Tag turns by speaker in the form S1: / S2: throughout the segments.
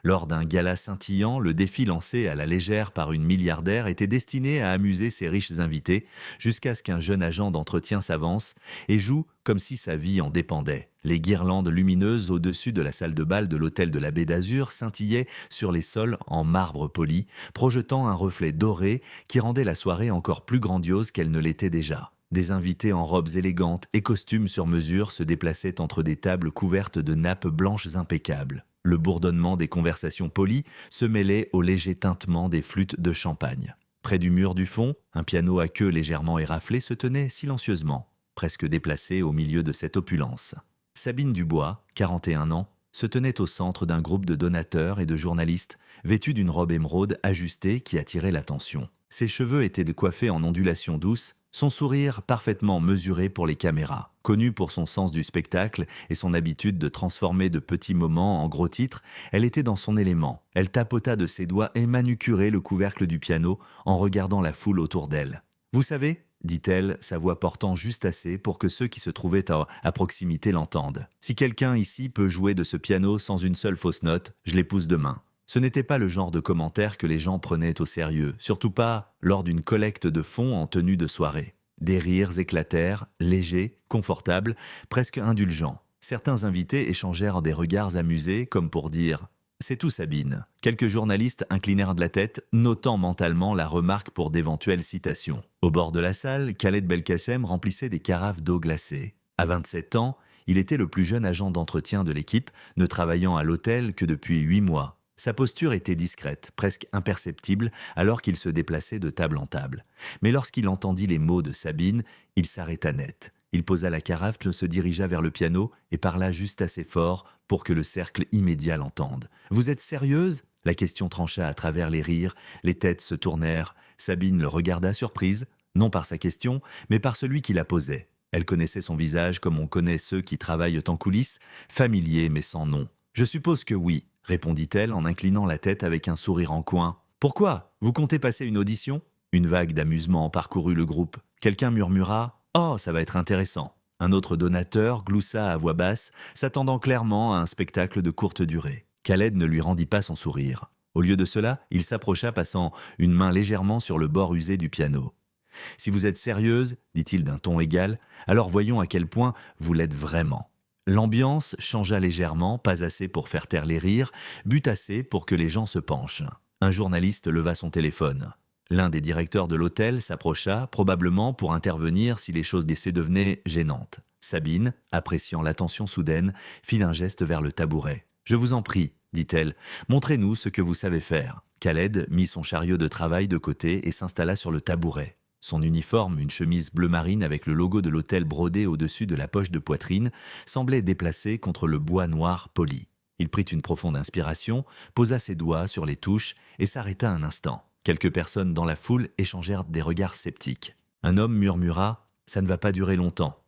S1: Lors d'un gala scintillant, le défi lancé à la légère par une milliardaire était destiné à amuser ses riches invités, jusqu'à ce qu'un jeune agent d'entretien s'avance et joue comme si sa vie en dépendait. Les guirlandes lumineuses au-dessus de la salle de bal de l'hôtel de la Baie d'Azur scintillaient sur les sols en marbre poli, projetant un reflet doré qui rendait la soirée encore plus grandiose qu'elle ne l'était déjà. Des invités en robes élégantes et costumes sur mesure se déplaçaient entre des tables couvertes de nappes blanches impeccables. Le bourdonnement des conversations polies se mêlait au léger tintement des flûtes de champagne. Près du mur du fond, un piano à queue légèrement éraflée se tenait silencieusement, presque déplacé au milieu de cette opulence. Sabine Dubois, 41 ans, se tenait au centre d'un groupe de donateurs et de journalistes, vêtus d'une robe émeraude ajustée qui attirait l'attention. Ses cheveux étaient coiffés en ondulations douces, son sourire parfaitement mesuré pour les caméras. Connue pour son sens du spectacle et son habitude de transformer de petits moments en gros titres, elle était dans son élément. Elle tapota de ses doigts et manucurait le couvercle du piano en regardant la foule autour d'elle. « Vous savez ?» dit-elle, sa voix portant juste assez pour que ceux qui se trouvaient à proximité l'entendent. « Si quelqu'un ici peut jouer de ce piano sans une seule fausse note, je l'épouse demain. » Ce n'était pas le genre de commentaire que les gens prenaient au sérieux, surtout pas lors d'une collecte de fonds en tenue de soirée. Des rires éclatèrent, légers, confortables, presque indulgents. Certains invités échangèrent des regards amusés comme pour dire « C'est tout Sabine ». Quelques journalistes inclinèrent de la tête, notant mentalement la remarque pour d'éventuelles citations. Au bord de la salle, Khaled Belkacem remplissait des carafes d'eau glacée. À 27 ans, il était le plus jeune agent d'entretien de l'équipe, ne travaillant à l'hôtel que depuis 8 mois. Sa posture était discrète, presque imperceptible, alors qu'il se déplaçait de table en table. Mais lorsqu'il entendit les mots de Sabine, il s'arrêta net. Il posa la carafe, se dirigea vers le piano et parla juste assez fort pour que le cercle immédiat l'entende. « Vous êtes sérieuse ?» La question trancha à travers les rires, les têtes se tournèrent. Sabine le regarda surprise, non par sa question, mais par celui qui la posait. Elle connaissait son visage comme on connaît ceux qui travaillent en coulisses, familier mais sans nom. « Je suppose que oui. » répondit-elle en inclinant la tête avec un sourire en coin. « Pourquoi ? Vous comptez passer une audition ?» Une vague d'amusement parcourut le groupe. Quelqu'un murmura « Oh, ça va être intéressant !» Un autre donateur gloussa à voix basse, s'attendant clairement à un spectacle de courte durée. Khaled ne lui rendit pas son sourire. Au lieu de cela, il s'approcha, passant une main légèrement sur le bord usé du piano. « Si vous êtes sérieuse, dit-il d'un ton égal, alors voyons à quel point vous l'êtes vraiment. » L'ambiance changea légèrement, pas assez pour faire taire les rires, but assez pour que les gens se penchent. Un journaliste leva son téléphone. L'un des directeurs de l'hôtel s'approcha, probablement pour intervenir si les choses d'essai devenaient gênantes. Sabine, appréciant l'attention soudaine, fit un geste vers le tabouret. « Je vous en prie, dit-elle, montrez-nous ce que vous savez faire. » Khaled mit son chariot de travail de côté et s'installa sur le tabouret. Son uniforme, une chemise bleu marine avec le logo de l'hôtel brodé au-dessus de la poche de poitrine, semblait déplacé contre le bois noir poli. Il prit une profonde inspiration, posa ses doigts sur les touches et s'arrêta un instant. Quelques personnes dans la foule échangèrent des regards sceptiques. Un homme murmura « Ça ne va pas durer longtemps ».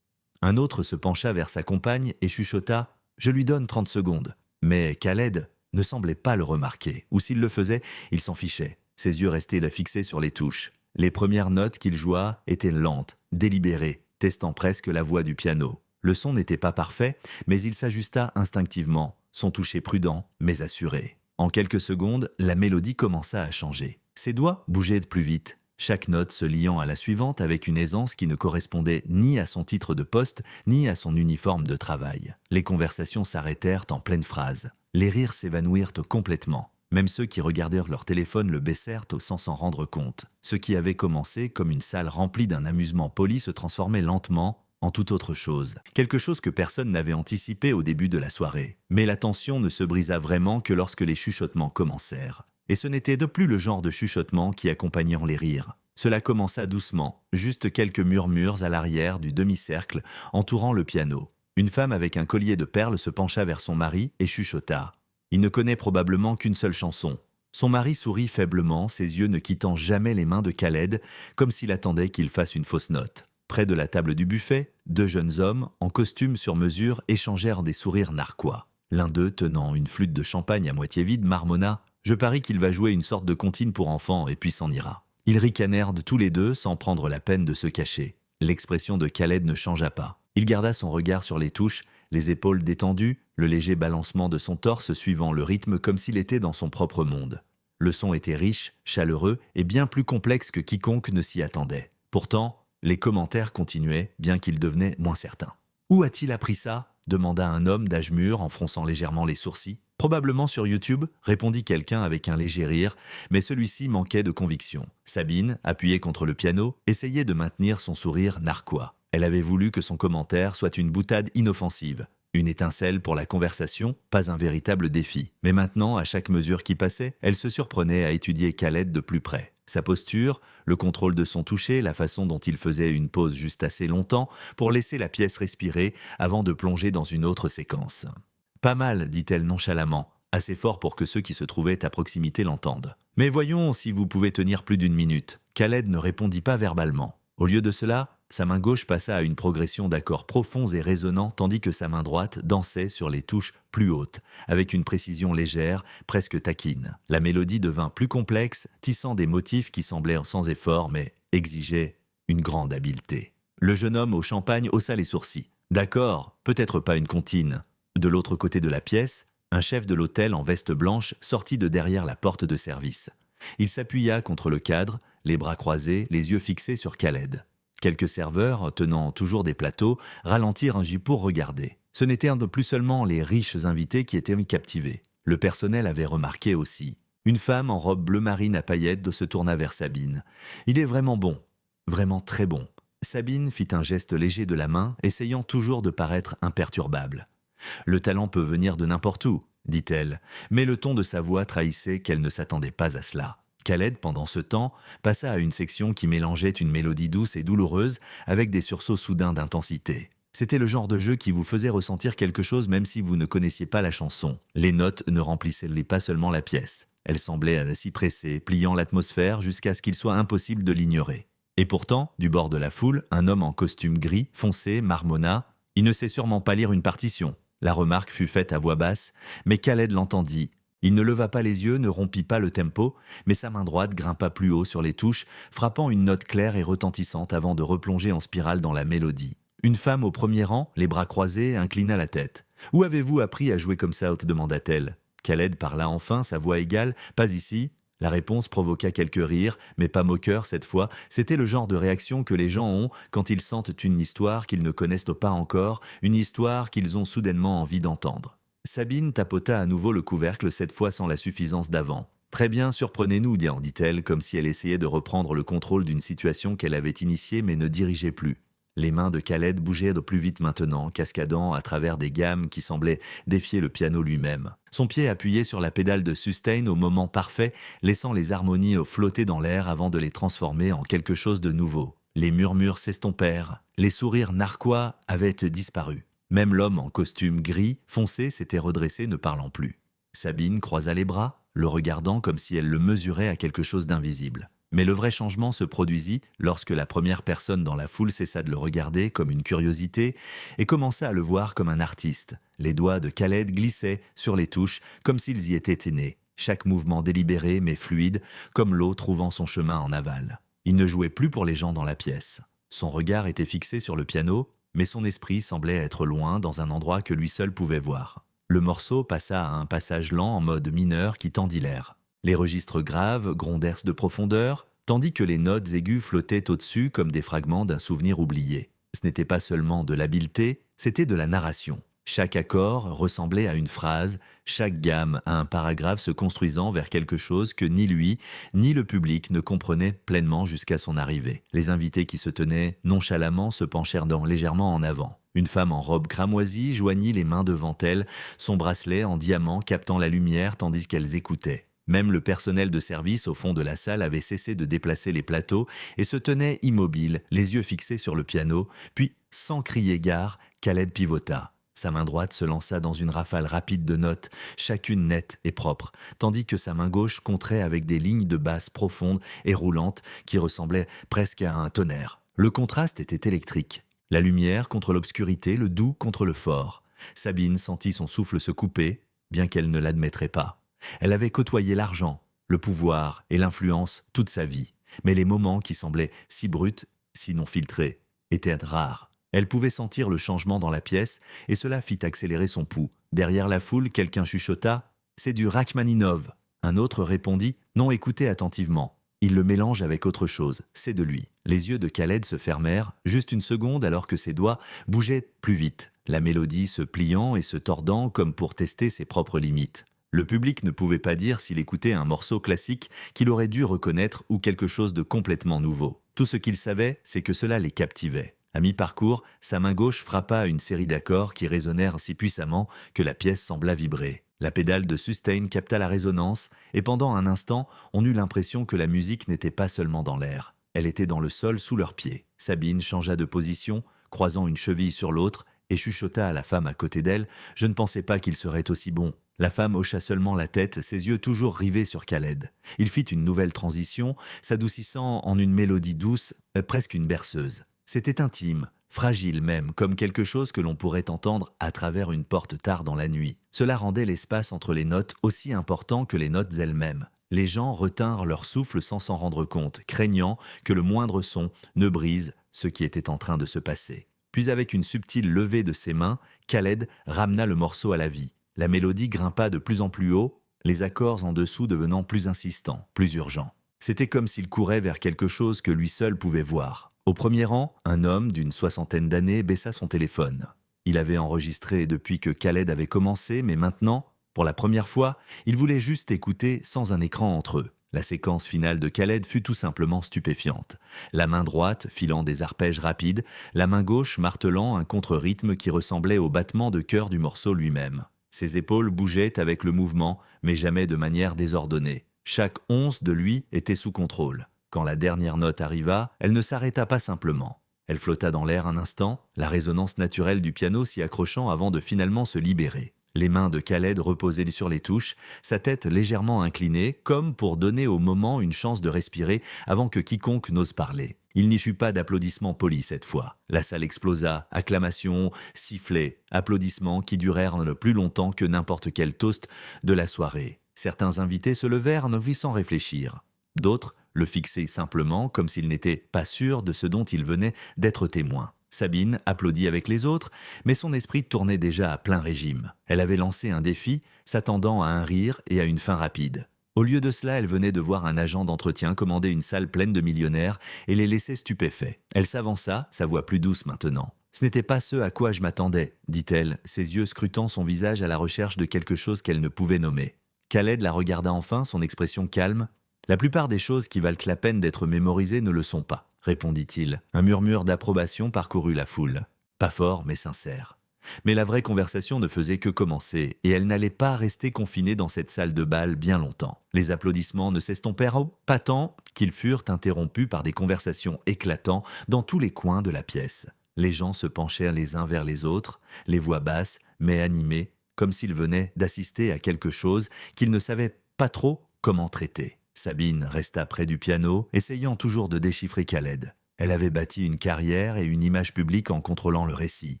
S1: Un autre se pencha vers sa compagne et chuchota « Je lui donne 30 secondes ». Mais Khaled ne semblait pas le remarquer, ou s'il le faisait, il s'en fichait. Ses yeux restaient là fixés sur les touches. Les premières notes qu'il joua étaient lentes, délibérées, testant presque la voix du piano. Le son n'était pas parfait, mais il s'ajusta instinctivement, son toucher prudent, mais assuré. En quelques secondes, la mélodie commença à changer. Ses doigts bougeaient de plus vite, chaque note se liant à la suivante avec une aisance qui ne correspondait ni à son titre de poste, ni à son uniforme de travail. Les conversations s'arrêtèrent en pleine phrase. Les rires s'évanouirent complètement. Même ceux qui regardèrent leur téléphone le baissèrent sans s'en rendre compte. Ce qui avait commencé comme une salle remplie d'un amusement poli se transformait lentement en toute autre chose. Quelque chose que personne n'avait anticipé au début de la soirée. Mais la tension ne se brisa vraiment que lorsque les chuchotements commencèrent. Et ce n'était de plus le genre de chuchotements qui accompagnaient les rires. Cela commença doucement, juste quelques murmures à l'arrière du demi-cercle entourant le piano. Une femme avec un collier de perles se pencha vers son mari et chuchota. Il ne connaît probablement qu'une seule chanson. Son mari sourit faiblement, ses yeux ne quittant jamais les mains de Khaled, comme s'il attendait qu'il fasse une fausse note. Près de la table du buffet, deux jeunes hommes, en costume sur mesure, échangèrent des sourires narquois. L'un d'eux, tenant une flûte de champagne à moitié vide, marmonna « Je parie qu'il va jouer une sorte de comptine pour enfants et puis s'en ira. » Ils ricanèrent tous les deux sans prendre la peine de se cacher. L'expression de Khaled ne changea pas. Il garda son regard sur les touches, les épaules détendues, le léger balancement de son torse suivant le rythme comme s'il était dans son propre monde. Le son était riche, chaleureux et bien plus complexe que quiconque ne s'y attendait. Pourtant, les commentaires continuaient, bien qu'ils devenaient moins certains. « Où a-t-il appris ça ?» demanda un homme d'âge mûr en fronçant légèrement les sourcils. « Probablement sur YouTube », répondit quelqu'un avec un léger rire, mais celui-ci manquait de conviction. Sabine, appuyée contre le piano, essayait de maintenir son sourire narquois. Elle avait voulu que son commentaire soit une boutade inoffensive. Une étincelle pour la conversation, pas un véritable défi. Mais maintenant, à chaque mesure qui passait, elle se surprenait à étudier Khaled de plus près. Sa posture, le contrôle de son toucher, la façon dont il faisait une pause juste assez longtemps pour laisser la pièce respirer avant de plonger dans une autre séquence. « Pas mal, dit-elle nonchalamment, assez fort pour que ceux qui se trouvaient à proximité l'entendent. Mais voyons si vous pouvez tenir plus d'une minute. » Khaled ne répondit pas verbalement. Au lieu de cela, sa main gauche passa à une progression d'accords profonds et résonnants tandis que sa main droite dansait sur les touches plus hautes, avec une précision légère, presque taquine. La mélodie devint plus complexe, tissant des motifs qui semblaient sans effort mais exigeaient une grande habileté. Le jeune homme au champagne haussa les sourcils. « D'accord, peut-être pas une comptine. » De l'autre côté de la pièce, un chef de l'hôtel en veste blanche sortit de derrière la porte de service. Il s'appuya contre le cadre, les bras croisés, les yeux fixés sur Khaled. Quelques serveurs, tenant toujours des plateaux, ralentirent un jus pour regarder. Ce n'étaient plus seulement les riches invités qui étaient captivés. Le personnel avait remarqué aussi. Une femme en robe bleu marine à paillettes se tourna vers Sabine. « Il est vraiment bon, vraiment très bon. » Sabine fit un geste léger de la main, essayant toujours de paraître imperturbable. « Le talent peut venir de n'importe où, » dit-elle, mais le ton de sa voix trahissait qu'elle ne s'attendait pas à cela. Khaled, pendant ce temps, passa à une section qui mélangeait une mélodie douce et douloureuse avec des sursauts soudains d'intensité. C'était le genre de jeu qui vous faisait ressentir quelque chose même si vous ne connaissiez pas la chanson. Les notes ne remplissaient pas seulement la pièce. Elles semblaient s'y presser, pliant l'atmosphère jusqu'à ce qu'il soit impossible de l'ignorer. Et pourtant, du bord de la foule, un homme en costume gris, foncé, marmonna. « Il ne sait sûrement pas lire une partition. » La remarque fut faite à voix basse, mais Khaled l'entendit. Il ne leva pas les yeux, ne rompit pas le tempo, mais sa main droite grimpa plus haut sur les touches, frappant une note claire et retentissante avant de replonger en spirale dans la mélodie. Une femme au premier rang, les bras croisés, inclina la tête. « Où avez-vous appris à jouer comme ça ?» demanda-t-elle. Khaled parla enfin, sa voix égale. « Pas ici ?» La réponse provoqua quelques rires, mais pas moqueurs cette fois. C'était le genre de réaction que les gens ont quand ils sentent une histoire qu'ils ne connaissent pas encore, une histoire qu'ils ont soudainement envie d'entendre. Sabine tapota à nouveau le couvercle, cette fois sans la suffisance d'avant. « Très bien, surprenez-nous, dit-elle, comme si elle essayait de reprendre le contrôle d'une situation qu'elle avait initiée mais ne dirigeait plus. Les mains de Khaled bougeaient de plus vite maintenant, cascadant à travers des gammes qui semblaient défier le piano lui-même. Son pied appuyait sur la pédale de sustain au moment parfait, laissant les harmonies flotter dans l'air avant de les transformer en quelque chose de nouveau. Les murmures s'estompèrent, les sourires narquois avaient disparu. Même l'homme en costume gris foncé s'était redressé, ne parlant plus. Sabine croisa les bras, le regardant comme si elle le mesurait à quelque chose d'invisible. Mais le vrai changement se produisit lorsque la première personne dans la foule cessa de le regarder comme une curiosité et commença à le voir comme un artiste. Les doigts de Khaled glissaient sur les touches comme s'ils y étaient nés, chaque mouvement délibéré mais fluide, comme l'eau trouvant son chemin en aval. Il ne jouait plus pour les gens dans la pièce. Son regard était fixé sur le piano, mais son esprit semblait être loin dans un endroit que lui seul pouvait voir. Le morceau passa à un passage lent en mode mineur qui tendit l'air. Les registres graves grondèrent de profondeur, tandis que les notes aiguës flottaient au-dessus comme des fragments d'un souvenir oublié. Ce n'était pas seulement de l'habileté, c'était de la narration. Chaque accord ressemblait à une phrase, chaque gamme à un paragraphe se construisant vers quelque chose que ni lui, ni le public ne comprenaient pleinement jusqu'à son arrivée. Les invités qui se tenaient nonchalamment se penchèrent légèrement en avant. Une femme en robe cramoisie joignit les mains devant elle, son bracelet en diamant captant la lumière tandis qu'elles écoutaient. Même le personnel de service au fond de la salle avait cessé de déplacer les plateaux et se tenait immobile, les yeux fixés sur le piano, puis, sans crier gare, Khaled pivota. Sa main droite se lança dans une rafale rapide de notes, chacune nette et propre, tandis que sa main gauche contrait avec des lignes de basse profondes et roulantes qui ressemblaient presque à un tonnerre. Le contraste était électrique. La lumière contre l'obscurité, le doux contre le fort. Sabine sentit son souffle se couper, bien qu'elle ne l'admettrait pas. Elle avait côtoyé l'argent, le pouvoir et l'influence toute sa vie, mais les moments qui semblaient si bruts, sinon filtrés, étaient rares. Elle pouvait sentir le changement dans la pièce, et cela fit accélérer son pouls. Derrière la foule, quelqu'un chuchota « C'est du Rachmaninov ». Un autre répondit « Non, écoutez attentivement. Il le mélange avec autre chose, c'est de lui ». Les yeux de Khaled se fermèrent, juste une seconde alors que ses doigts bougeaient plus vite, la mélodie se pliant et se tordant comme pour tester ses propres limites. Le public ne pouvait pas dire s'il écoutait un morceau classique qu'il aurait dû reconnaître ou quelque chose de complètement nouveau. Tout ce qu'il savait, c'est que cela les captivait. À mi-parcours, sa main gauche frappa une série d'accords qui résonnèrent si puissamment que la pièce sembla vibrer. La pédale de sustain capta la résonance, et pendant un instant, on eut l'impression que la musique n'était pas seulement dans l'air. Elle était dans le sol sous leurs pieds. Sabine changea de position, croisant une cheville sur l'autre, et chuchota à la femme à côté d'elle « Je ne pensais pas qu'il serait aussi bon ». La femme hocha seulement la tête, ses yeux toujours rivés sur Khaled. Il fit une nouvelle transition, s'adoucissant en une mélodie douce, presque une berceuse. C'était intime, fragile même, comme quelque chose que l'on pourrait entendre à travers une porte tard dans la nuit. Cela rendait l'espace entre les notes aussi important que les notes elles-mêmes. Les gens retinrent leur souffle sans s'en rendre compte, craignant que le moindre son ne brise ce qui était en train de se passer. Puis avec une subtile levée de ses mains, Khaled ramena le morceau à la vie. La mélodie grimpa de plus en plus haut, les accords en dessous devenant plus insistants, plus urgents. C'était comme s'il courait vers quelque chose que lui seul pouvait voir. Au premier rang, un homme d'une 60aine d'années baissa son téléphone. Il avait enregistré depuis que Khaled avait commencé, mais maintenant, pour la première fois, il voulait juste écouter sans un écran entre eux. La séquence finale de Khaled fut tout simplement stupéfiante. La main droite filant des arpèges rapides, la main gauche martelant un contre-rythme qui ressemblait au battement de cœur du morceau lui-même. Ses épaules bougeaient avec le mouvement, mais jamais de manière désordonnée. Chaque once de lui était sous contrôle. Quand la dernière note arriva, elle ne s'arrêta pas simplement. Elle flotta dans l'air un instant, la résonance naturelle du piano s'y accrochant avant de finalement se libérer. Les mains de Khaled reposaient sur les touches, sa tête légèrement inclinée, comme pour donner au moment une chance de respirer avant que quiconque n'ose parler. Il n'y fut pas d'applaudissements polis cette fois. La salle explosa, acclamations, sifflets, applaudissements qui durèrent le plus longtemps que n'importe quel toast de la soirée. Certains invités se levèrent sans réfléchir. D'autres le fixaient simplement comme s'ils n'étaient pas sûrs de ce dont ils venaient d'être témoins. Sabine applaudit avec les autres, mais son esprit tournait déjà à plein régime. Elle avait lancé un défi, s'attendant à un rire et à une fin rapide. Au lieu de cela, elle venait de voir un agent d'entretien commander une salle pleine de millionnaires et les laisser stupéfaits. Elle s'avança, sa voix plus douce maintenant. « Ce n'était pas ce à quoi je m'attendais », dit-elle, ses yeux scrutant son visage à la recherche de quelque chose qu'elle ne pouvait nommer. Khaled la regarda enfin, son expression calme. « La plupart des choses qui valent la peine d'être mémorisées ne le sont pas. » répondit-il. Un murmure d'approbation parcourut la foule. Pas fort, mais sincère. Mais la vraie conversation ne faisait que commencer, et elle n'allait pas rester confinée dans cette salle de bal bien longtemps. Les applaudissements ne s'estompèrent pas tant qu'ils furent interrompus par des conversations éclatantes dans tous les coins de la pièce. Les gens se penchèrent les uns vers les autres, les voix basses, mais animées, comme s'ils venaient d'assister à quelque chose qu'ils ne savaient pas trop comment traiter. Sabine resta près du piano, essayant toujours de déchiffrer Khaled. Elle avait bâti une carrière et une image publique en contrôlant le récit.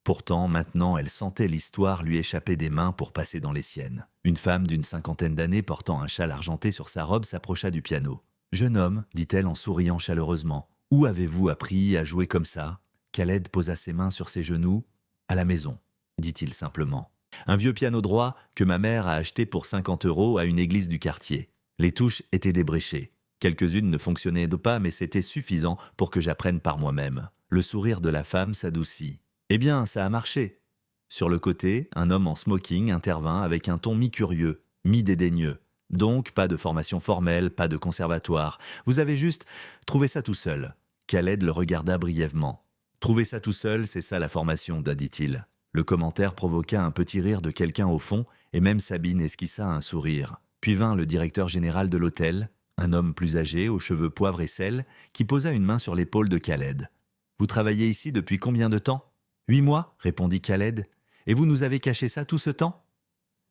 S1: Pourtant, maintenant, elle sentait l'histoire lui échapper des mains pour passer dans les siennes. Une femme d'une 50aine d'années portant un châle argenté sur sa robe s'approcha du piano. « Jeune homme, dit-elle en souriant chaleureusement, où avez-vous appris à jouer comme ça ?» Khaled posa ses mains sur ses genoux. « À la maison, dit-il simplement. Un vieux piano droit que ma mère a acheté pour 50 € à une église du quartier. Les touches étaient débréchées. Quelques-unes ne fonctionnaient pas, mais c'était suffisant pour que j'apprenne par moi-même. » Le sourire de la femme s'adoucit. « Eh bien, ça a marché. » Sur le côté, un homme en smoking intervint avec un ton mi-curieux, mi-dédaigneux. « Donc, pas de formation formelle, pas de conservatoire. Vous avez juste trouvé ça tout seul. » Khaled le regarda brièvement. « Trouver ça tout seul, c'est ça la formation, dit-il. » Le commentaire provoqua un petit rire de quelqu'un au fond, et même Sabine esquissa un sourire. Puis vint le directeur général de l'hôtel, un homme plus âgé, aux cheveux poivre et sel, qui posa une main sur l'épaule de Khaled. « Vous travaillez ici depuis combien de temps ?»« 8 mois, répondit Khaled. « Et vous nous avez caché ça tout ce temps ?»«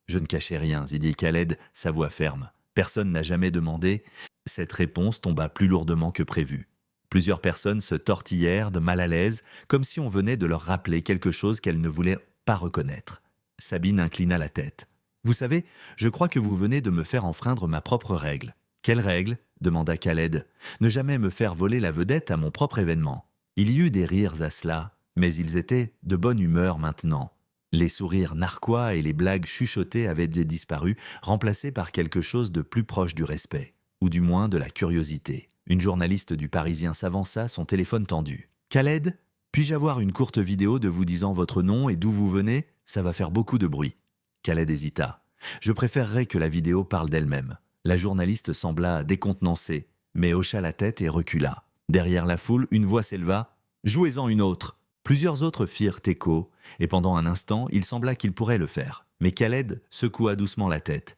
S1: Je ne cachais rien, dit Khaled, sa voix ferme. Personne n'a jamais demandé. » Cette réponse tomba plus lourdement que prévu. Plusieurs personnes se tortillèrent de mal à l'aise, comme si on venait de leur rappeler quelque chose qu'elles ne voulaient pas reconnaître. Sabine inclina la tête. « Vous savez, je crois que vous venez de me faire enfreindre ma propre règle. »« Quelle règle ?» demanda Khaled. « Ne jamais me faire voler la vedette à mon propre événement. » Il y eut des rires à cela, Mais ils étaient de bonne humeur maintenant. Les sourires narquois et les blagues chuchotées avaient disparu, remplacés par quelque chose de plus proche du respect, ou du moins de la curiosité. Une journaliste du Parisien s'avança, son téléphone tendu. « Khaled, puis-je avoir une courte vidéo de vous disant votre nom et d'où vous venez? Ça va faire beaucoup de bruit. » Khaled hésita. « Je préférerais que la vidéo parle d'elle-même. » La journaliste sembla décontenancée, mais hocha la tête et recula. Derrière la foule, une voix s'éleva. « Jouez-en une autre !» Plusieurs autres firent écho, et pendant un instant, il sembla qu'il pourrait le faire. Mais Khaled secoua doucement la tête.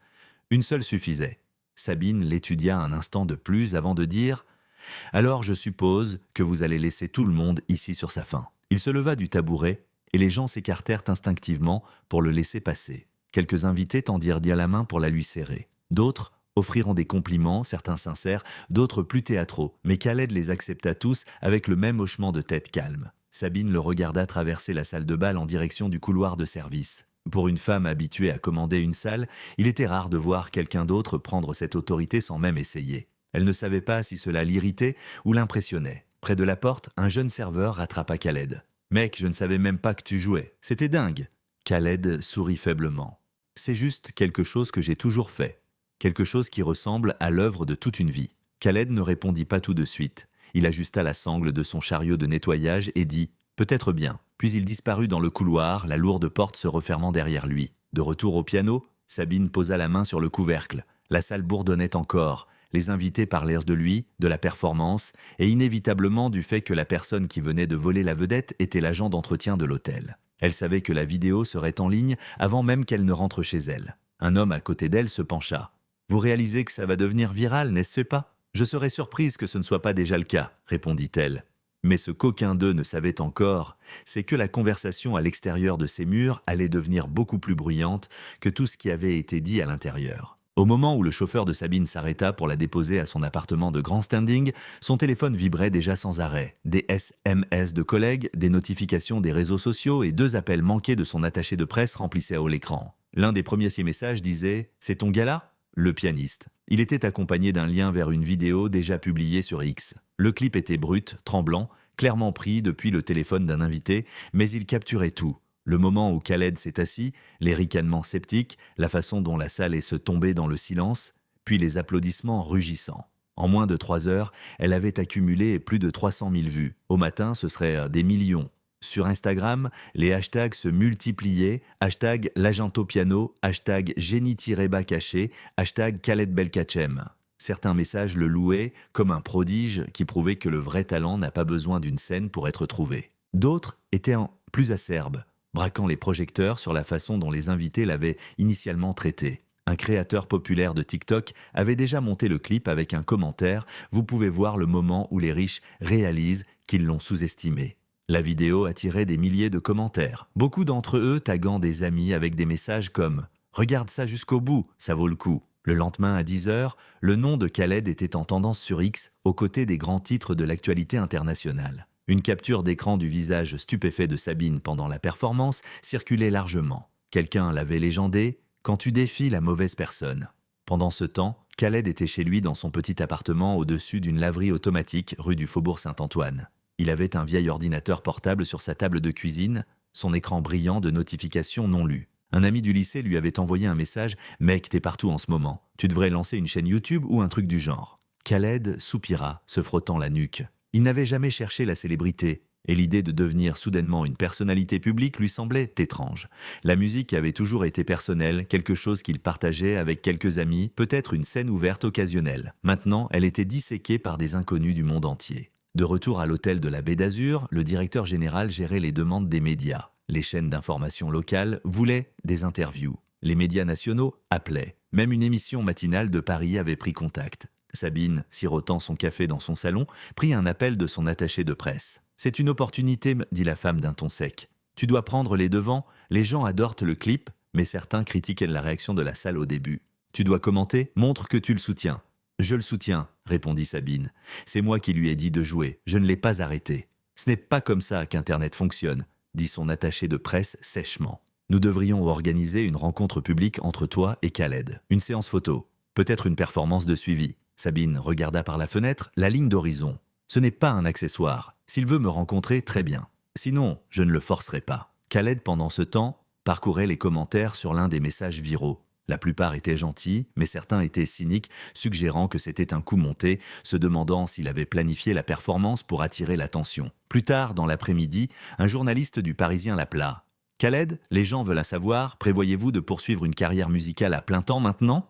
S1: Une seule suffisait. Sabine l'étudia un instant de plus avant de dire « Alors je suppose que vous allez laisser tout le monde ici sur sa faim. » Il se leva du tabouret, et les gens s'écartèrent instinctivement pour le laisser passer. Quelques invités tendirent la main pour la lui serrer. D'autres offriront des compliments, certains sincères, d'autres plus théâtraux, mais Khaled les accepta tous avec le même hochement de tête calme. Sabine le regarda traverser la salle de bal en direction du couloir de service. Pour une femme habituée à commander une salle, il était rare de voir quelqu'un d'autre prendre cette autorité sans même essayer. Elle ne savait pas si cela l'irritait ou l'impressionnait. Près de la porte, un jeune serveur rattrapa Khaled. « Mec, je ne savais même pas que tu jouais. C'était dingue !» Khaled sourit faiblement. « C'est juste quelque chose que j'ai toujours fait. Quelque chose qui ressemble à l'œuvre de toute une vie. » Khaled ne répondit pas tout de suite. Il ajusta la sangle de son chariot de nettoyage et dit « Peut-être bien ». Puis il disparut dans le couloir, la lourde porte se refermant derrière lui. De retour au piano, Sabine posa la main sur le couvercle. La salle bourdonnait encore. Les invités parlèrent de lui, de la performance, et inévitablement du fait que la personne qui venait de voler la vedette était l'agent d'entretien de l'hôtel. Elle savait que la vidéo serait en ligne avant même qu'elle ne rentre chez elle. Un homme à côté d'elle se pencha. « Vous réalisez que ça va devenir viral, n'est-ce pas ? » « Je serais surprise que ce ne soit pas déjà le cas, » répondit-elle. Mais ce qu'aucun d'eux ne savait encore, c'est que la conversation à l'extérieur de ces murs allait devenir beaucoup plus bruyante que tout ce qui avait été dit à l'intérieur. Au moment où le chauffeur de Sabine s'arrêta pour la déposer à son appartement de grand standing, son téléphone vibrait déjà sans arrêt. Des SMS de collègues, des notifications des réseaux sociaux et 2 appels manqués de son attaché de presse remplissaient haut l'écran. L'un des premiers messages disait « C'est ton gars là ?» Le pianiste. Il était accompagné d'un lien vers une vidéo déjà publiée sur X. Le clip était brut, tremblant, clairement pris depuis le téléphone d'un invité, mais il capturait tout. Le moment où Khaled s'est assis, les ricanements sceptiques, la façon dont la salle est se tomber dans le silence, puis les applaudissements rugissants. En moins de 3 heures, elle avait accumulé plus de 300 000 vues. Au matin, ce serait des millions. Sur Instagram, les hashtags se multipliaient, hashtag #l'Agentopiano, hashtag génie-bas caché, hashtag Khaled Belkacem. Certains messages le louaient comme un prodige qui prouvait que le vrai talent n'a pas besoin d'une scène pour être trouvé. D'autres étaient plus acerbes, braquant les projecteurs sur la façon dont les invités l'avaient initialement traité. Un créateur populaire de TikTok avait déjà monté le clip avec un commentaire « Vous pouvez voir le moment où les riches réalisent qu'ils l'ont sous-estimé ». La vidéo attirait des milliers de commentaires, beaucoup d'entre eux taguant des amis avec des messages comme « Regarde ça jusqu'au bout, ça vaut le coup ». Le lendemain à 10 heures, le nom de Khaled était en tendance sur X aux côtés des grands titres de l'actualité internationale. Une capture d'écran du visage stupéfait de Sabine pendant la performance circulait largement. Quelqu'un l'avait légendé « Quand tu défies la mauvaise personne ». Pendant ce temps, Khaled était chez lui dans son petit appartement au-dessus d'une laverie automatique rue du Faubourg Saint-Antoine. Il avait un vieil ordinateur portable sur sa table de cuisine, son écran brillant de notifications non lues. Un ami du lycée lui avait envoyé un message « Mec, t'es partout en ce moment. Tu devrais lancer une chaîne YouTube ou un truc du genre. » Khaled soupira, se frottant la nuque. Il n'avait jamais cherché la célébrité, et l'idée de devenir soudainement une personnalité publique lui semblait étrange. La musique avait toujours été personnelle, quelque chose qu'il partageait avec quelques amis, peut-être une scène ouverte occasionnelle. Maintenant, elle était disséquée par des inconnus du monde entier. De retour à l'hôtel de la Baie d'Azur, le directeur général gérait les demandes des médias. Les chaînes d'information locales voulaient des interviews. Les médias nationaux appelaient. Même une émission matinale de Paris avait pris contact. Sabine, sirotant son café dans son salon, prit un appel de son attaché de presse. « C'est une opportunité », dit la femme d'un ton sec. « Tu dois prendre les devants, les gens adorent le clip, mais certains critiquaient la réaction de la salle au début. Tu dois commenter, montre que tu le soutiens. » « Je le soutiens », répondit Sabine. « C'est moi qui lui ai dit de jouer, je ne l'ai pas arrêté. »« Ce n'est pas comme ça qu'Internet fonctionne », dit son attaché de presse sèchement. « Nous devrions organiser une rencontre publique entre toi et Khaled. Une séance photo, peut-être une performance de suivi. » Sabine regarda par la fenêtre la ligne d'horizon. « Ce n'est pas un accessoire. S'il veut me rencontrer, très bien. Sinon, je ne le forcerai pas. Khaled, pendant ce temps, parcourait les commentaires sur l'un des messages viraux. La plupart étaient gentils, mais certains étaient cyniques, suggérant que c'était un coup monté, se demandant s'il avait planifié la performance pour attirer l'attention. Plus tard, dans l'après-midi, un journaliste du Parisien l'appela. Khaled, les gens veulent savoir, prévoyez-vous de poursuivre une carrière musicale à plein temps maintenant?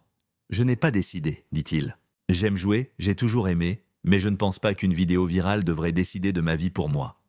S1: Je n'ai pas décidé, dit-il. J'aime jouer, j'ai toujours aimé, mais je ne pense pas qu'une vidéo virale devrait décider de ma vie pour moi.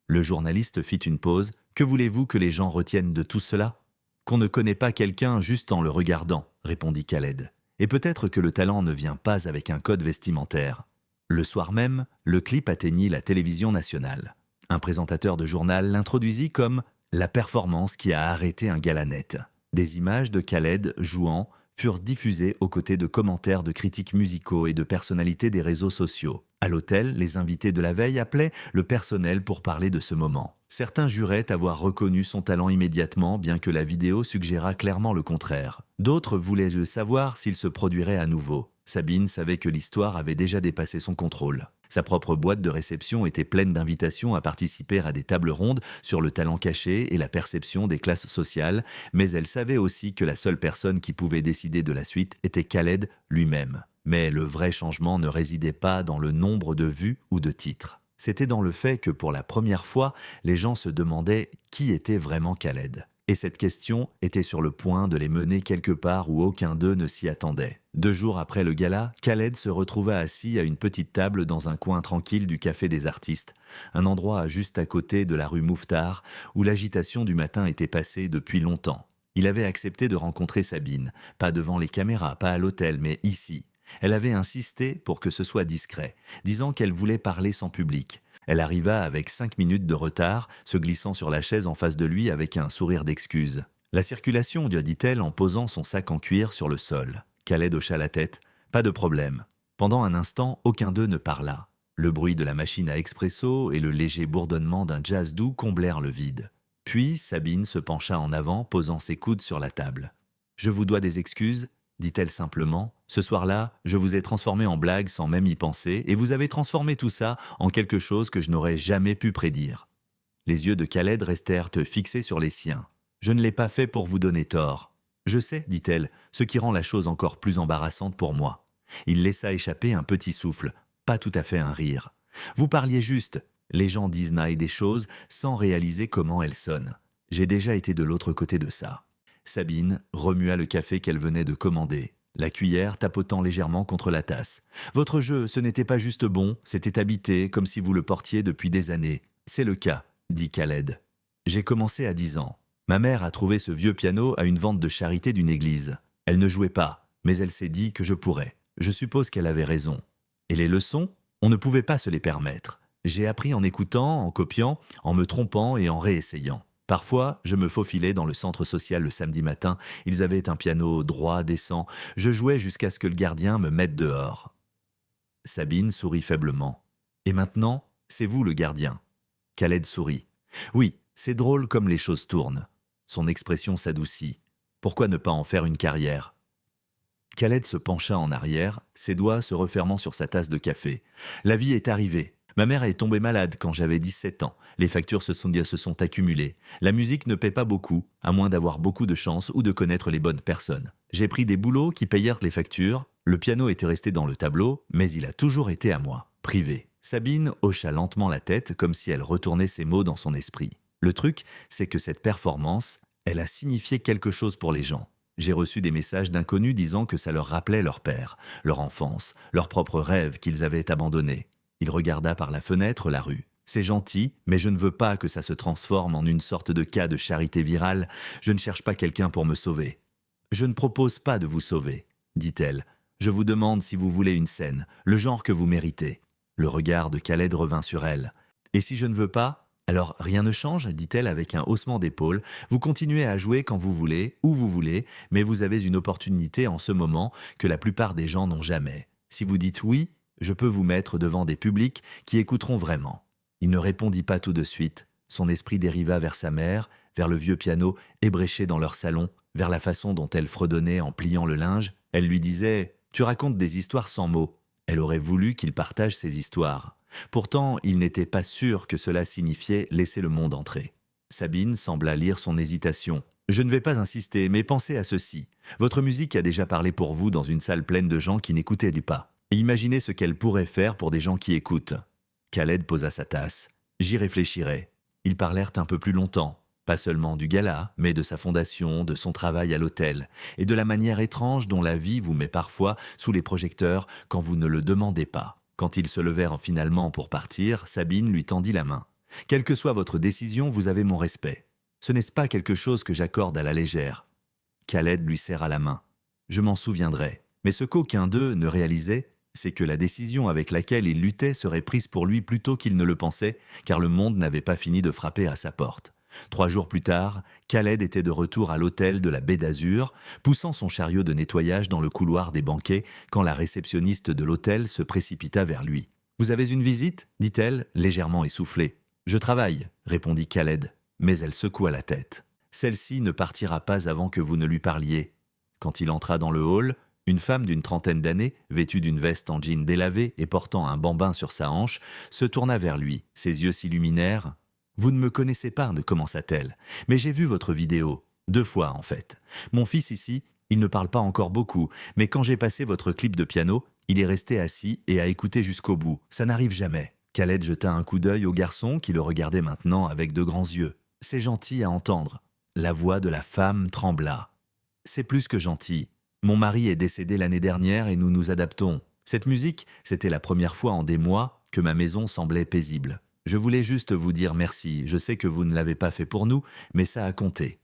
S1: Le journaliste fit une pause. Que voulez-vous que les gens retiennent de tout cela? Qu'on ne connaît pas quelqu'un juste en le regardant, répondit Khaled. Et peut-être que le talent ne vient pas avec un code vestimentaire. Le soir même, le clip atteignit la télévision nationale. Un présentateur de journal l'introduisit comme « la performance qui a arrêté un gala net ». Des images de Khaled jouant furent diffusées aux côtés de commentaires de critiques musicaux et de personnalités des réseaux sociaux. À l'hôtel, les invités de la veille appelaient le personnel pour parler de ce moment. Certains juraient avoir reconnu son talent immédiatement, bien que la vidéo suggérât clairement le contraire. D'autres voulaient savoir s'il se produirait à nouveau. Sabine savait que l'histoire avait déjà dépassé son contrôle. Sa propre boîte de réception était pleine d'invitations à participer à des tables rondes sur le talent caché et la perception des classes sociales, mais elle savait aussi que la seule personne qui pouvait décider de la suite était Khaled lui-même. Mais le vrai changement ne résidait pas dans le nombre de vues ou de titres. C'était dans le fait que pour la première fois, les gens se demandaient qui était vraiment Khaled. Et cette question était sur le point de les mener quelque part où aucun d'eux ne s'y attendait. 2 jours après le gala, Khaled se retrouva assis à une petite table dans un coin tranquille du Café des Artistes, un endroit juste à côté de la rue Mouffetard, où l'agitation du matin était passée depuis longtemps. Il avait accepté de rencontrer Sabine, pas devant les caméras, pas à l'hôtel, mais ici. Elle avait insisté pour que ce soit discret, disant qu'elle voulait parler sans public. Elle arriva avec 5 minutes de retard, se glissant sur la chaise en face de lui avec un sourire d'excuse. « La circulation, dit-elle en posant son sac en cuir sur le sol. » Khaled hocha la tête. « Pas de problème. » Pendant un instant, aucun d'eux ne parla. Le bruit de la machine à expresso et le léger bourdonnement d'un jazz doux comblèrent le vide. Puis Sabine se pencha en avant, posant ses coudes sur la table. « Je vous dois des excuses ?» dit-elle simplement. « Ce soir-là, je vous ai transformé en blague sans même y penser, et vous avez transformé tout ça en quelque chose que je n'aurais jamais pu prédire. » Les yeux de Khaled restèrent fixés sur les siens. « Je ne l'ai pas fait pour vous donner tort. »« Je sais, dit-elle, ce qui rend la chose encore plus embarrassante pour moi. » Il laissa échapper un petit souffle, pas tout à fait un rire. « Vous parliez juste. Les gens disent naï des choses sans réaliser comment elles sonnent. J'ai déjà été de l'autre côté de ça. » Sabine remua le café qu'elle venait de commander, la cuillère tapotant légèrement contre la tasse. « Votre jeu, ce n'était pas juste bon, c'était habité, comme si vous le portiez depuis des années. C'est le cas, dit Khaled. J'ai commencé à 10 ans. Ma mère a trouvé ce vieux piano à une vente de charité d'une église. Elle ne jouait pas, mais elle s'est dit que je pourrais. Je suppose qu'elle avait raison. Et les leçons, on ne pouvait pas se les permettre. J'ai appris en écoutant, en copiant, en me trompant et en réessayant. Parfois, je me faufilais dans le centre social le samedi matin. Ils avaient un piano droit, décent. Je jouais jusqu'à ce que le gardien me mette dehors. » Sabine sourit faiblement. « Et maintenant, c'est vous le gardien. » Khaled sourit. « Oui, c'est drôle comme les choses tournent. » Son expression s'adoucit. « Pourquoi ne pas en faire une carrière ?» Khaled se pencha en arrière, ses doigts se refermant sur sa tasse de café. « La vie est arrivée. Ma mère est tombée malade quand j'avais 17 ans. Les factures se sont accumulées. La musique ne paie pas beaucoup, à moins d'avoir beaucoup de chance ou de connaître les bonnes personnes. J'ai pris des boulots qui payèrent les factures. Le piano était resté dans le tableau, mais il a toujours été à moi, privé. » Sabine hocha lentement la tête comme si elle retournait ses mots dans son esprit. Le truc, c'est que cette performance, elle a signifié quelque chose pour les gens. J'ai reçu des messages d'inconnus disant que ça leur rappelait leur père, leur enfance, leurs propres rêves qu'ils avaient abandonnés. Il regarda par la fenêtre la rue. « C'est gentil, mais je ne veux pas que ça se transforme en une sorte de cas de charité virale. Je ne cherche pas quelqu'un pour me sauver. »« Je ne propose pas de vous sauver, » dit-elle. « Je vous demande si vous voulez une scène, le genre que vous méritez. » Le regard de Khaled revint sur elle. « Et si je ne veux pas ? Alors rien ne change, dit-elle avec un haussement d'épaule. Vous continuez à jouer quand vous voulez, où vous voulez, mais vous avez une opportunité en ce moment que la plupart des gens n'ont jamais. Si vous dites oui, je peux vous mettre devant des publics qui écouteront vraiment. » Il ne répondit pas tout de suite. Son esprit dériva vers sa mère, vers le vieux piano ébréché dans leur salon, vers la façon dont elle fredonnait en pliant le linge. Elle lui disait « Tu racontes des histoires sans mots. » Elle aurait voulu qu'il partage ses histoires. Pourtant, il n'était pas sûr que cela signifiait laisser le monde entrer. Sabine sembla lire son hésitation. Je ne vais pas insister, mais pensez à ceci. Votre musique a déjà parlé pour vous dans une salle pleine de gens qui n'écoutaient pas. Et imaginez ce qu'elle pourrait faire pour des gens qui écoutent. Khaled posa sa tasse. J'y réfléchirai. Ils parlèrent un peu plus longtemps. Pas seulement du gala, mais de sa fondation, de son travail à l'hôtel, et de la manière étrange dont la vie vous met parfois sous les projecteurs quand vous ne le demandez pas. Quand ils se levèrent finalement pour partir, Sabine lui tendit la main. « Quelle que soit votre décision, vous avez mon respect. Ce n'est pas quelque chose que j'accorde à la légère. » Khaled lui serra la main. « Je m'en souviendrai. » Mais ce qu'aucun d'eux ne réalisait, c'est que la décision avec laquelle il luttait serait prise pour lui plus tôt qu'il ne le pensait, car le monde n'avait pas fini de frapper à sa porte. 3 jours plus tard, Khaled était de retour à l'hôtel de la Baie d'Azur, poussant son chariot de nettoyage dans le couloir des banquets quand la réceptionniste de l'hôtel se précipita vers lui. « Vous avez une visite ?» dit-elle, légèrement essoufflée. « Je travaille », répondit Khaled, mais elle secoua la tête. « Celle-ci ne partira pas avant que vous ne lui parliez. » Quand il entra dans le hall, une femme d'une trentaine d'années, vêtue d'une veste en jean délavé et portant un bambin sur sa hanche, se tourna vers lui. Ses yeux s'illuminèrent. « Vous ne me connaissez pas » commença-t-elle, « mais j'ai vu votre vidéo. 2 fois, en fait. Mon fils ici, il ne parle pas encore beaucoup, mais quand j'ai passé votre clip de piano, il est resté assis et a écouté jusqu'au bout. Ça n'arrive jamais. » Khaled jeta un coup d'œil au garçon qui le regardait maintenant avec de grands yeux. « C'est gentil à entendre. » La voix de la femme trembla. « C'est plus que gentil. Mon mari est décédé l'année dernière et nous nous adaptons. Cette musique, c'était la première fois en des mois que ma maison semblait paisible. Je voulais juste vous dire merci. Je sais que vous ne l'avez pas fait pour nous, mais ça a compté. »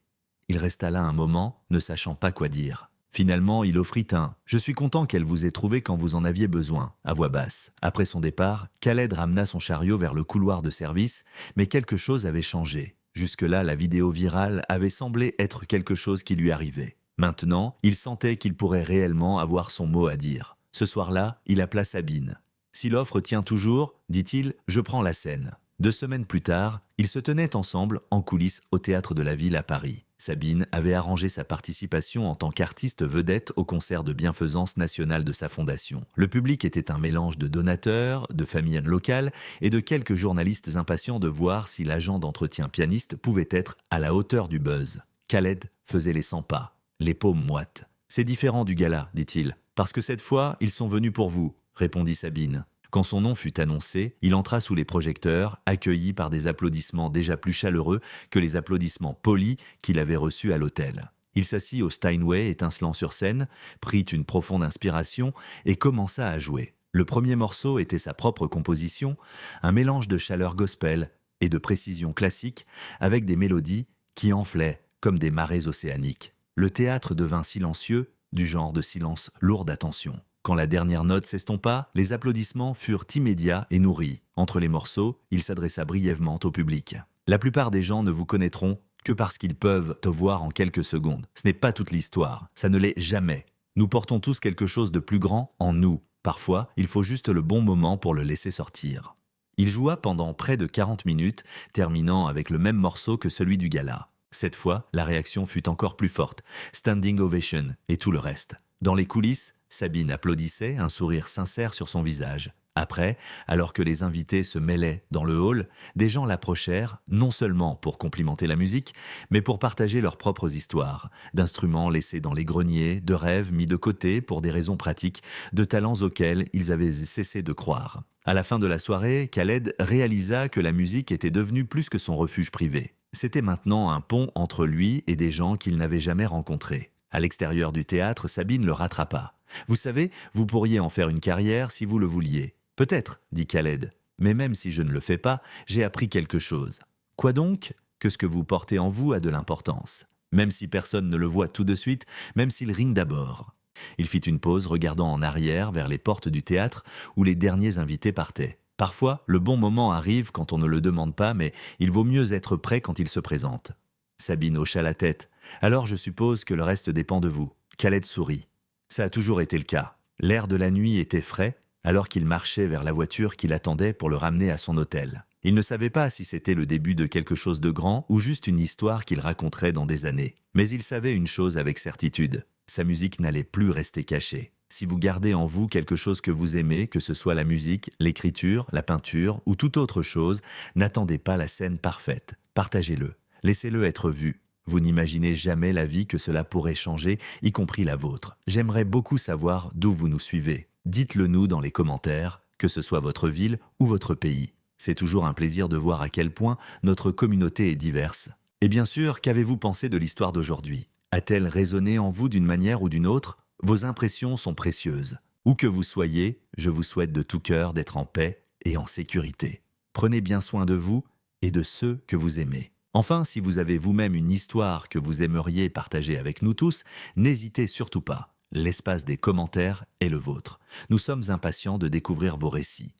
S1: Il resta là un moment, ne sachant pas quoi dire. Finalement, il offrit un « Je suis content qu'elle vous ait trouvé quand vous en aviez besoin » à voix basse. Après son départ, Khaled ramena son chariot vers le couloir de service, mais quelque chose avait changé. Jusque-là, la vidéo virale avait semblé être quelque chose qui lui arrivait. Maintenant, il sentait qu'il pourrait réellement avoir son mot à dire. Ce soir-là, il appela Sabine. « Si l'offre tient toujours, dit-il, je prends la scène. » 2 semaines plus tard, ils se tenaient ensemble en coulisses au Théâtre de la Ville à Paris. Sabine avait arrangé sa participation en tant qu'artiste vedette au concert de bienfaisance nationale de sa fondation. Le public était un mélange de donateurs, de familles locales et de quelques journalistes impatients de voir si l'agent d'entretien pianiste pouvait être à la hauteur du buzz. Khaled faisait les 100 pas, les paumes moites. « C'est différent du gala, dit-il, parce que cette fois, ils sont venus pour vous, » répondit Sabine. Quand son nom fut annoncé, il entra sous les projecteurs, accueilli par des applaudissements déjà plus chaleureux que les applaudissements polis qu'il avait reçus à l'hôtel. Il s'assit au Steinway étincelant sur scène, prit une profonde inspiration et commença à jouer. Le premier morceau était sa propre composition, un mélange de chaleur gospel et de précision classique avec des mélodies qui enflaient comme des marées océaniques. Le théâtre devint silencieux, du genre de silence lourd d'attention. Quand la dernière note s'estompa, les applaudissements furent immédiats et nourris. Entre les morceaux, il s'adressa brièvement au public. « La plupart des gens ne vous connaîtront que parce qu'ils peuvent te voir en quelques secondes. Ce n'est pas toute l'histoire, ça ne l'est jamais. Nous portons tous quelque chose de plus grand en nous. Parfois, il faut juste le bon moment pour le laisser sortir. » Il joua pendant près de 40 minutes, terminant avec le même morceau que celui du gala. Cette fois, la réaction fut encore plus forte. Standing ovation et tout le reste. Dans les coulisses, Sabine applaudissait, un sourire sincère sur son visage. Après, alors que les invités se mêlaient dans le hall, des gens l'approchèrent, non seulement pour complimenter la musique, mais pour partager leurs propres histoires, d'instruments laissés dans les greniers, de rêves mis de côté pour des raisons pratiques, de talents auxquels ils avaient cessé de croire. À la fin de la soirée, Khaled réalisa que la musique était devenue plus que son refuge privé. C'était maintenant un pont entre lui et des gens qu'il n'avait jamais rencontrés. À l'extérieur du théâtre, Sabine le rattrapa. « Vous savez, vous pourriez en faire une carrière si vous le vouliez. »« Peut-être, » dit Khaled. « Mais même si je ne le fais pas, j'ai appris quelque chose. »« Quoi donc ? Que ce que vous portez en vous a de l'importance. Même si personne ne le voit tout de suite, même s'il rime d'abord. » Il fit une pause, regardant en arrière vers les portes du théâtre où les derniers invités partaient. Parfois, le bon moment arrive quand on ne le demande pas, mais il vaut mieux être prêt quand il se présente. Sabine hocha la tête. « Alors je suppose que le reste dépend de vous. » Khaled sourit. Ça a toujours été le cas. L'air de la nuit était frais, alors qu'il marchait vers la voiture qui l'attendait pour le ramener à son hôtel. Il ne savait pas si c'était le début de quelque chose de grand ou juste une histoire qu'il raconterait dans des années. Mais il savait une chose avec certitude. Sa musique n'allait plus rester cachée. Si vous gardez en vous quelque chose que vous aimez, que ce soit la musique, l'écriture, la peinture ou toute autre chose, n'attendez pas la scène parfaite. Partagez-le. Laissez-le être vu. Vous n'imaginez jamais la vie que cela pourrait changer, y compris la vôtre. J'aimerais beaucoup savoir d'où vous nous suivez. Dites-le nous dans les commentaires, que ce soit votre ville ou votre pays. C'est toujours un plaisir de voir à quel point notre communauté est diverse. Et bien sûr, qu'avez-vous pensé de l'histoire d'aujourd'hui? A-t-elle résonné en vous d'une manière ou d'une autre? Vos impressions sont précieuses. Où que vous soyez, je vous souhaite de tout cœur d'être en paix et en sécurité. Prenez bien soin de vous et de ceux que vous aimez. Enfin, si vous avez vous-même une histoire que vous aimeriez partager avec nous tous, n'hésitez surtout pas. L'espace des commentaires est le vôtre. Nous sommes impatients de découvrir vos récits.